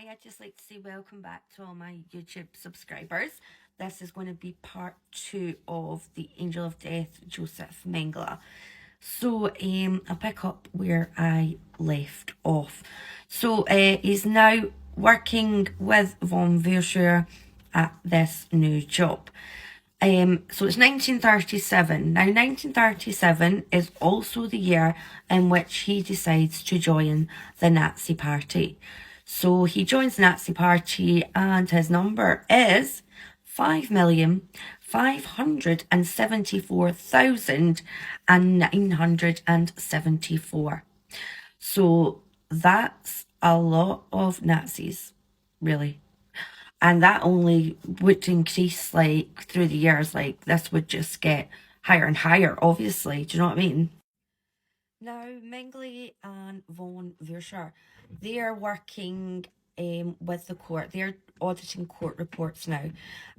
Hi, I'd just like to say welcome back to all my YouTube subscribers. This is going to be part 2 of the Angel of Death, Josef Mengele. So I'll pick up where I left off. So he's now working with von Verschuer at this new job. So it's 1937. Now, 1937 is also the year in which he decides to join the Nazi Party. So he joins the Nazi Party and his number is 5,574,974. So that's a lot of Nazis, really. And that only would increase like through the years. Like this would just get higher and higher, obviously. Do you know what I mean? Now, Mengele and von Verschuer, they are working with the court. They're auditing court reports now.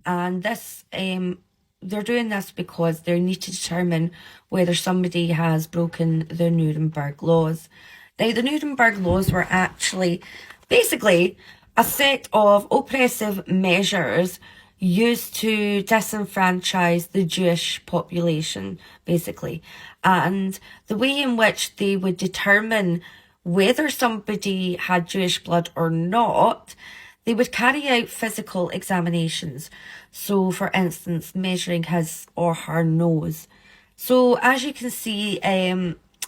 And they're doing this because they need to determine whether somebody has broken the Nuremberg laws. Now, the Nuremberg laws were actually basically a set of oppressive measures used to disenfranchise the Jewish population, basically. And the way in which they would determine whether somebody had Jewish blood or not, they would carry out physical examinations. So, for instance, measuring his or her nose. So, as you can see,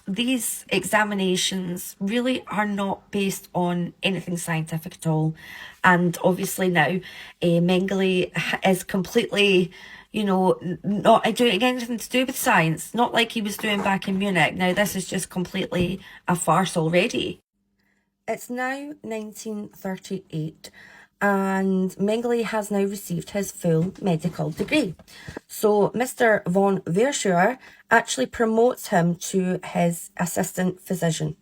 these examinations really are not based on anything scientific at all. And obviously now, Mengele is completely, not doing anything to do with science. Not like he was doing back in Munich. Now, this is just completely a farce already. It's now 1938 and Mengele has now received his full medical degree. So Mr. von Verschuer actually promotes him to his assistant physician.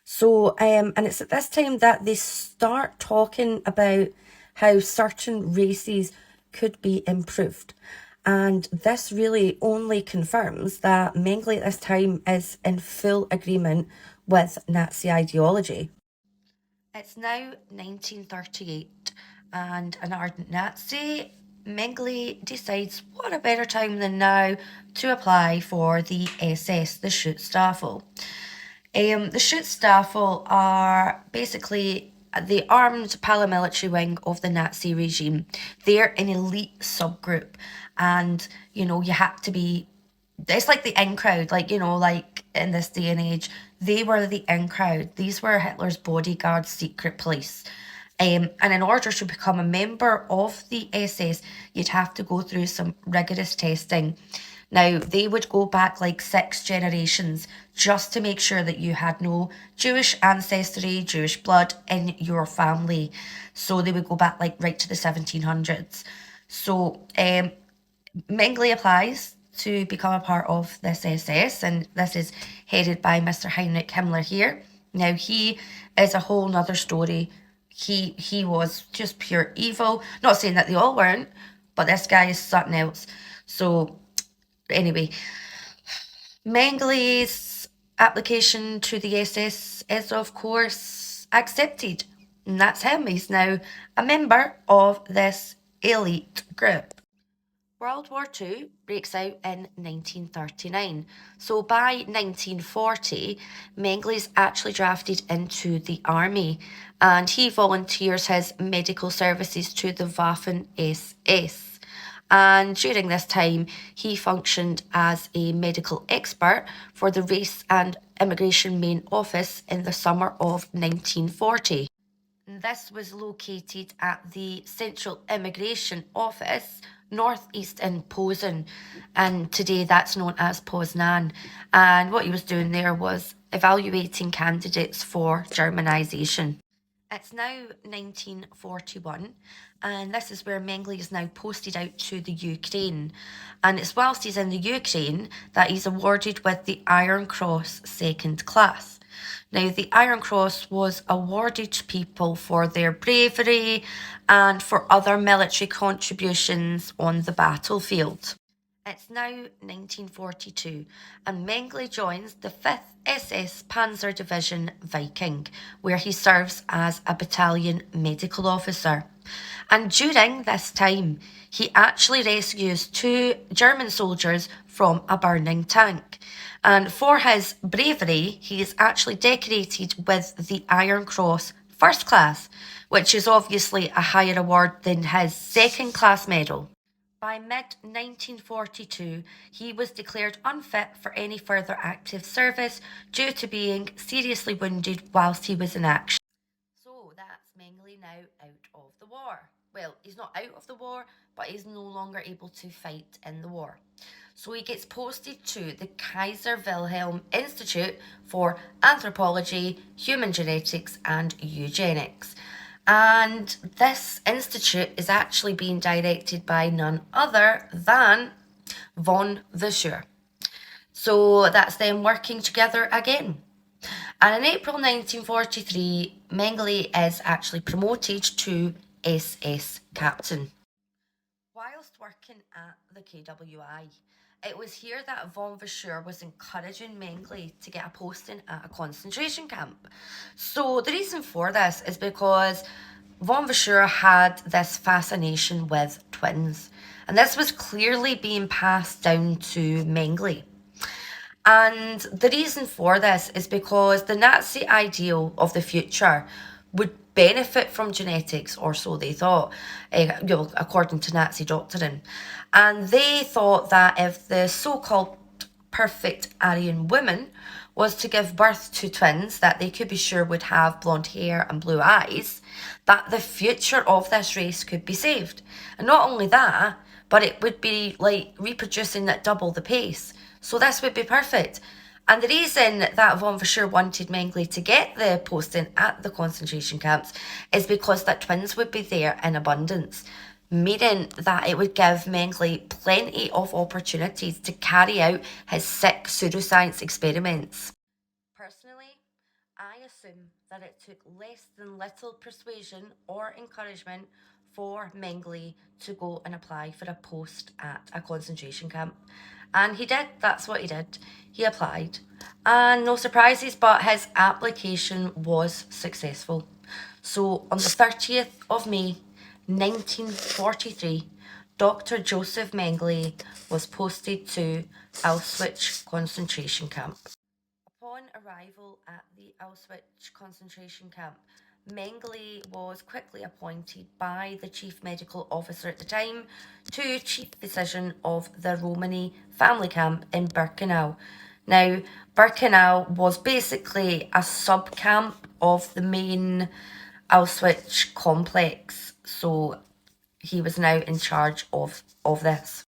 So, and it's at this time that they start talking about how certain races could be improved. And this really only confirms that Mengele at this time is in full agreement with Nazi ideology. It's now 1938 and an ardent Nazi, Mengele decides what a better time than now to apply for the SS, the Schutzstaffel. The Schutzstaffel are basically the armed paramilitary wing of the Nazi regime. They're an elite subgroup and, you have to be, it's like the in crowd, like in this day and age, they were the in crowd. These were Hitler's bodyguard secret police. And in order to become a member of the SS, you'd have to go through some rigorous testing. Now, they would go back like 6 generations just to make sure that you had no Jewish ancestry, Jewish blood in your family. So they would go back like right to the 1700s. So Mengele applies to become a part of this SS, and this is headed by Mr. Heinrich Himmler here. Now, he is a whole nother story. He was just pure evil. Not saying that they all weren't, but this guy is something else. So, anyway, Mengele's application to the SS is, of course, accepted. And that's him. He's now a member of this elite group. World War II breaks out in 1939. So by 1940, Mengele's actually drafted into the army and he volunteers his medical services to the Waffen SS. And during this time, he functioned as a medical expert for the Race and Immigration Main Office in the summer of 1940. This was located at the Central Immigration Office, northeast in Posen, and today that's known as Poznan. And what he was doing there was evaluating candidates for Germanisation. It's now 1941, and this is where Mengele is now posted out to the Ukraine. And it's whilst he's in the Ukraine that he's awarded with the Iron Cross Second Class. Now, the Iron Cross was awarded to people for their bravery and for other military contributions on the battlefield. It's now 1942, and Mengele joins the 5th SS Panzer Division Viking, where he serves as a battalion medical officer. And during this time, he actually rescues two German soldiers from a burning tank. And for his bravery, he is actually decorated with the Iron Cross First Class, which is obviously a higher award than his second class medal. By mid 1942, he was declared unfit for any further active service due to being seriously wounded whilst he was in action. So that's Mengele now out of the war. Well, he's not out of the war, but he's no longer able to fight in the war. So he gets posted to the Kaiser Wilhelm Institute for Anthropology, Human Genetics, and Eugenics. And this institute is actually being directed by none other than von Visscher. So that's them working together again. And in April 1943, Mengele is actually promoted to SS captain. Whilst working at the KWI, it was here that von Visscher was encouraging Mengele to get a posting at a concentration camp. So the reason for this is because von Visscher had this fascination with twins, and this was clearly being passed down to Mengele. And the reason for this is because the Nazi ideal of the future would benefit from genetics, or so they thought, according to Nazi doctrine. And they thought that if the so-called perfect Aryan woman was to give birth to twins that they could be sure would have blonde hair and blue eyes, that the future of this race could be saved. And not only that, but it would be like reproducing at double the pace. So this would be perfect. And the reason that von Visscher wanted Mengele to get the posting at the concentration camps is because that twins would be there in abundance, meaning that it would give Mengele plenty of opportunities to carry out his sick pseudoscience experiments. Personally, I assume that it took less than little persuasion or encouragement for Mengele to go and apply for a post at a concentration camp. And he did, that's what he did. He applied. And no surprises, but his application was successful. So on the 30th of May 1943, Dr. Josef Mengele was posted to Auschwitz concentration camp. Upon arrival at the Auschwitz concentration camp, Mengele was quickly appointed by the chief medical officer at the time to chief physician of the Romani family camp in Birkenau. Now, Birkenau was basically a sub-camp of the main Auschwitz complex, so he was now in charge of this.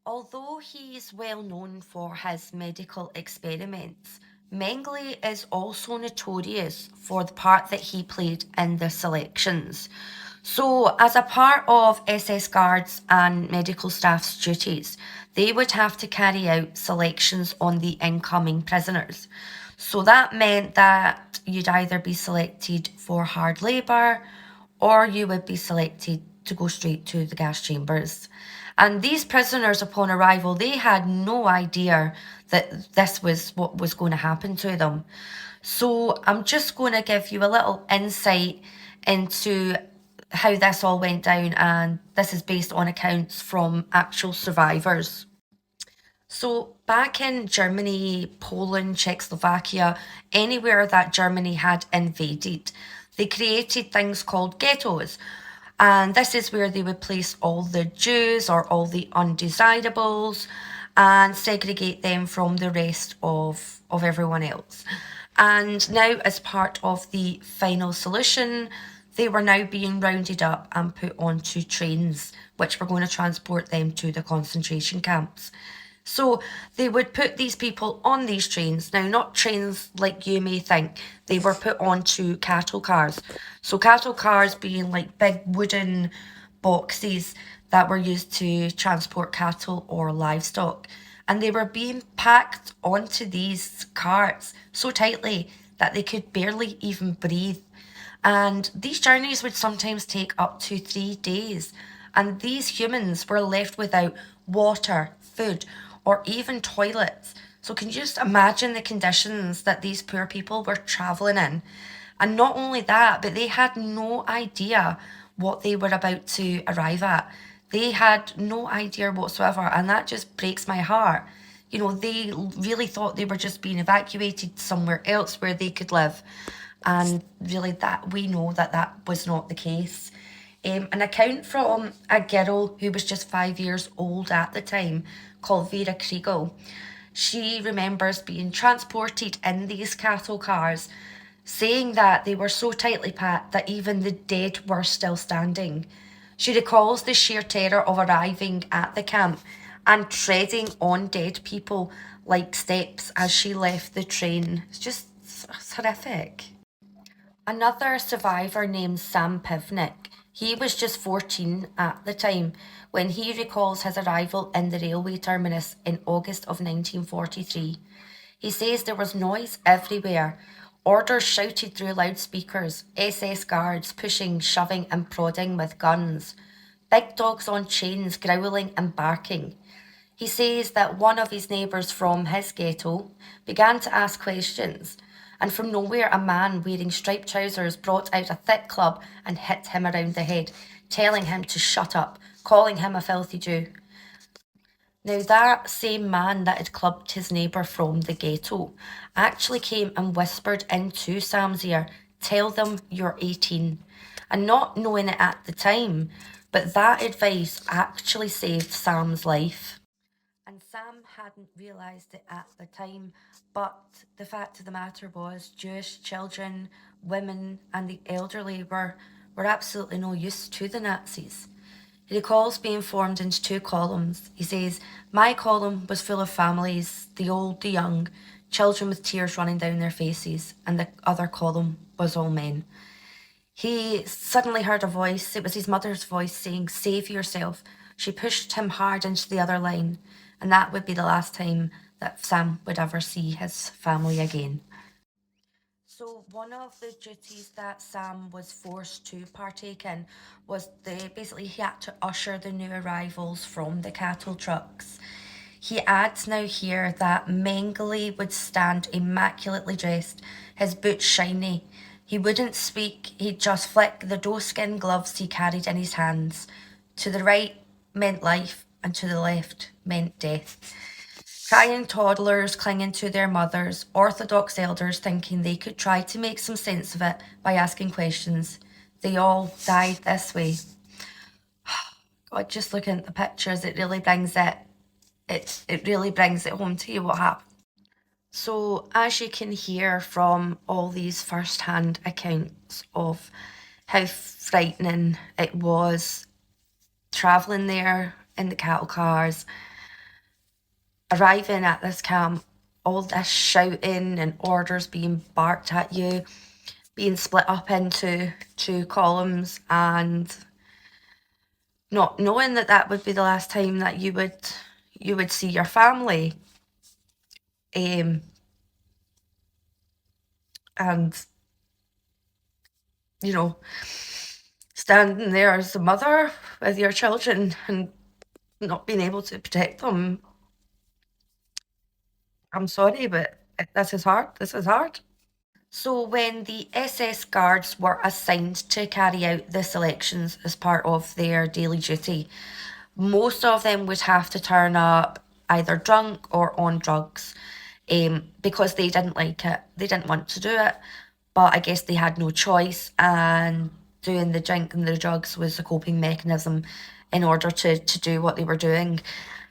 Although he is well known for his medical experiments, Mengele is also notorious for the part that he played in the selections. So, as a part of SS guards and medical staff's duties, they would have to carry out selections on the incoming prisoners. So that meant that you'd either be selected for hard labour or you would be selected to go straight to the gas chambers. And these prisoners, upon arrival, they had no idea that this was what was going to happen to them. So I'm just going to give you a little insight into how this all went down, and this is based on accounts from actual survivors. So back in Germany, Poland, Czechoslovakia, anywhere that Germany had invaded, they created things called ghettos. And this is where they would place all the Jews or all the undesirables and segregate them from the rest of everyone else. And now, as part of the final solution, they were now being rounded up and put onto trains, which were going to transport them to the concentration camps. So they would put these people on these trains. Now, not trains like you may think. They were put onto cattle cars. So cattle cars being like big wooden boxes that were used to transport cattle or livestock. And they were being packed onto these carts so tightly that they could barely even breathe. And these journeys would sometimes take up to 3 days. And these humans were left without water, food, or even toilets. So can you just imagine the conditions that these poor people were travelling in? And not only that, but they had no idea what they were about to arrive at. They had no idea whatsoever, and that just breaks my heart. You know, they really thought they were just being evacuated somewhere else where they could live. And really, that we know that that was not the case. An account from a girl who was just 5 years old at the time, called Vera Kriegel. She remembers being transported in these cattle cars, saying that they were so tightly packed that even the dead were still standing. She recalls the sheer terror of arriving at the camp and treading on dead people like steps as she left the train. It's horrific. Another survivor named Sam Pivnik. He was just 14 at the time when he recalls his arrival in the railway terminus in August of 1943. He says there was noise everywhere, orders shouted through loudspeakers, SS guards pushing, shoving, and prodding with guns, big dogs on chains growling and barking. He says that one of his neighbours from his ghetto began to ask questions, and from nowhere a man wearing striped trousers brought out a thick club and hit him around the head, telling him to shut up, calling him a filthy Jew. Now, that same man that had clubbed his neighbour from the ghetto actually came and whispered into Sam's ear, "Tell them you're 18." And not knowing it at the time, but that advice actually saved Sam's life. And Sam hadn't realised it at the time, but the fact of the matter was Jewish children, women, and the elderly were absolutely no use to the Nazis. He recalls being formed into two columns. He says, "My column was full of families, the old, the young, children with tears running down their faces, and the other column was all men." He suddenly heard a voice. It was his mother's voice saying, "Save yourself." She pushed him hard into the other line, and that would be the last time that Sam would ever see his family again. So one of the duties that Sam was forced to partake in was basically he had to usher the new arrivals from the cattle trucks. He adds now here that Mengele would stand immaculately dressed, his boots shiny. He wouldn't speak, he'd just flick the doeskin gloves he carried in his hands. To the right meant life, and to the left meant death. Crying toddlers clinging to their mothers, Orthodox elders thinking they could try to make some sense of it by asking questions. They all died this way. God, just looking at the pictures, it really brings it really brings it home to you what happened. So as you can hear from all these first-hand accounts of how frightening it was travelling there in the cattle cars, arriving at this camp, all this shouting and orders being barked at you, being split up into two columns, and not knowing that that would be the last time that you would see your family. And you know, standing there as a mother with your children and not being able to protect them. I'm sorry, but this is hard. This is hard. So when the SS guards were assigned to carry out the selections as part of their daily duty, most of them would have to turn up either drunk or on drugs, because they didn't like it. They didn't want to do it, but I guess they had no choice, and doing the drink and the drugs was a coping mechanism in order to do what they were doing.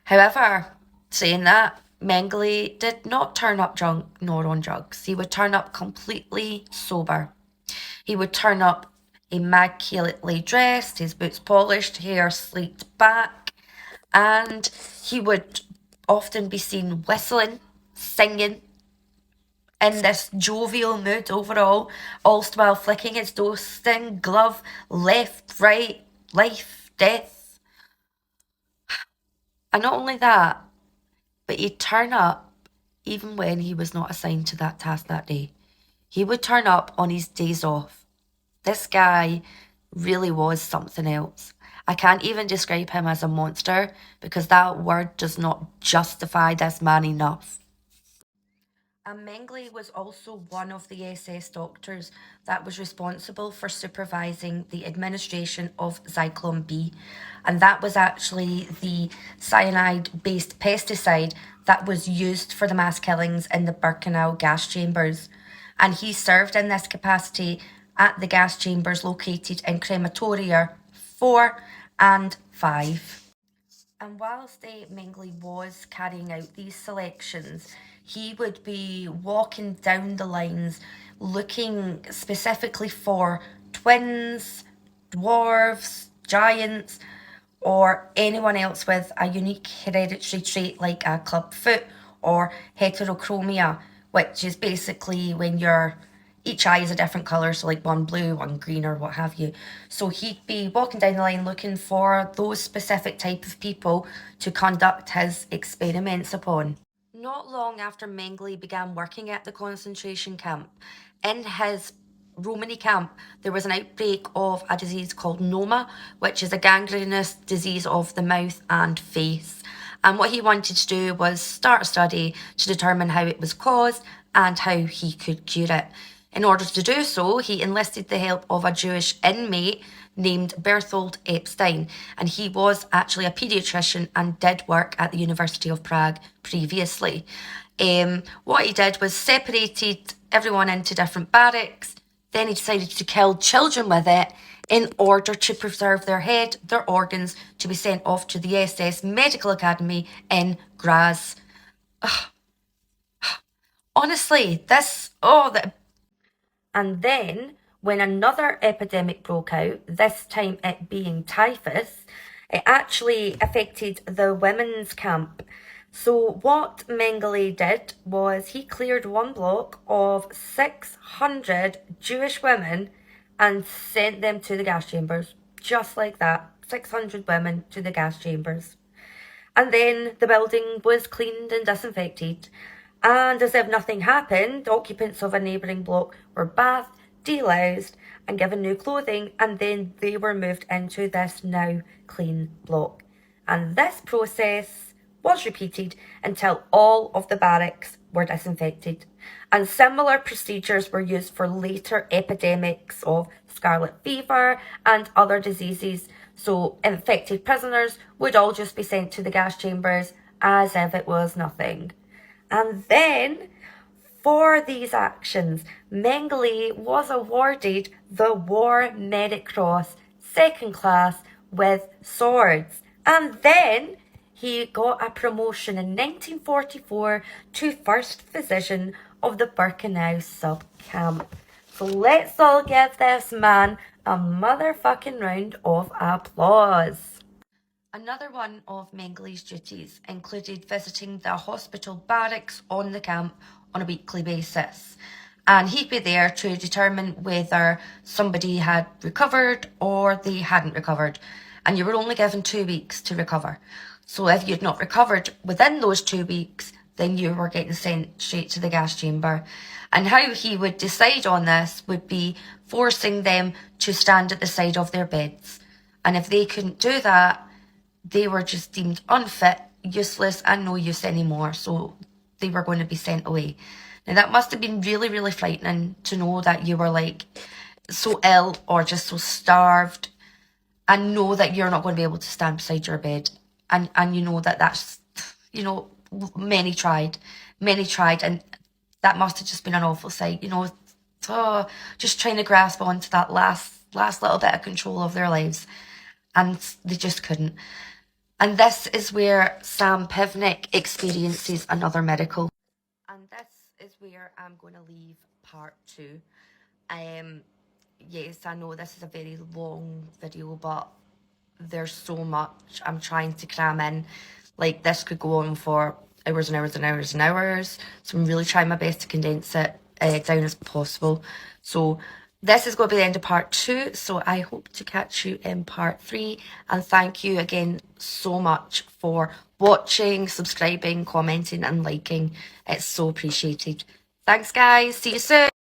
However, saying that, Mengele did not turn up drunk nor on drugs. He would turn up completely sober. He would turn up immaculately dressed, his boots polished, hair sleeked back, and he would often be seen whistling, singing, in this jovial mood overall, all while flicking his doeskin glove left, right, life, death. And not only that, but he'd turn up even when he was not assigned to that task that day. He would turn up on his days off. This guy really was something else. I can't even describe him as a monster because that word does not justify this man enough. And Mengele was also one of the SS doctors that was responsible for supervising the administration of Zyklon B. And that was actually the cyanide based pesticide that was used for the mass killings in the Birkenau gas chambers. And he served in this capacity at the gas chambers located in crematoria 4 and 5. And whilst Mengele was carrying out these selections, he would be walking down the lines looking specifically for twins, dwarves, giants, or anyone else with a unique hereditary trait like a club foot or heterochromia, which is basically when each eye is a different colour, so like one blue, one green, or what have you. So he'd be walking down the line looking for those specific type of people to conduct his experiments upon. Not long after Mengele began working at the concentration camp, in his Romani camp, there was an outbreak of a disease called noma, which is a gangrenous disease of the mouth and face. And what he wanted to do was start a study to determine how it was caused and how he could cure it. In order to do so, he enlisted the help of a Jewish inmate named Berthold Epstein, and he was actually a paediatrician and did work at the University of Prague previously. What he did was separated everyone into different barracks, then he decided to kill children with it in order to preserve their head, their organs, to be sent off to the SS Medical Academy in Graz. Ugh. Honestly, and then, when another epidemic broke out, this time it being typhus, it actually affected the women's camp. So what Mengele did was he cleared one block of 600 Jewish women and sent them to the gas chambers. Just like that, 600 women to the gas chambers. And then the building was cleaned and disinfected. And as if nothing happened, occupants of a neighbouring block were bathed, deloused, and given new clothing, and then they were moved into this now clean block. And this process was repeated until all of the barracks were disinfected. And similar procedures were used for later epidemics of scarlet fever and other diseases. So infected prisoners would all just be sent to the gas chambers as if it was nothing. And then, for these actions, Mengele was awarded the War Merit Cross, second class, with swords. And then he got a promotion in 1944 to first physician of the Birkenau sub-camp. So let's all give this man a motherfucking round of applause. Another one of Mengele's duties included visiting the hospital barracks on the camp on a weekly basis. And he'd be there to determine whether somebody had recovered or they hadn't recovered. And you were only given 2 weeks to recover. So if you'd not recovered within those 2 weeks, then you were getting sent straight to the gas chamber. And how he would decide on this would be forcing them to stand at the side of their beds. And if they couldn't do that, they were just deemed unfit, useless, and no use anymore. So they were going to be sent away. Now that must have been really, really frightening to know that you were like so ill or just so starved and know that you're not going to be able to stand beside your bed. And you know that's, many tried, and that must have just been an awful sight, just trying to grasp onto that last little bit of control of their lives. And they just couldn't. And this is where Sam Pivnik experiences another miracle. And this is where I'm going to leave part 2. Yes, I know this is a very long video, but there's so much I'm trying to cram in. Like, this could go on for hours and hours and hours and hours. So I'm really trying my best to condense it down as possible. So this is going to be the end of part 2. So I hope to catch you in part 3. And thank you again so much for watching, subscribing, commenting and liking. It's so appreciated. Thanks guys. See you soon.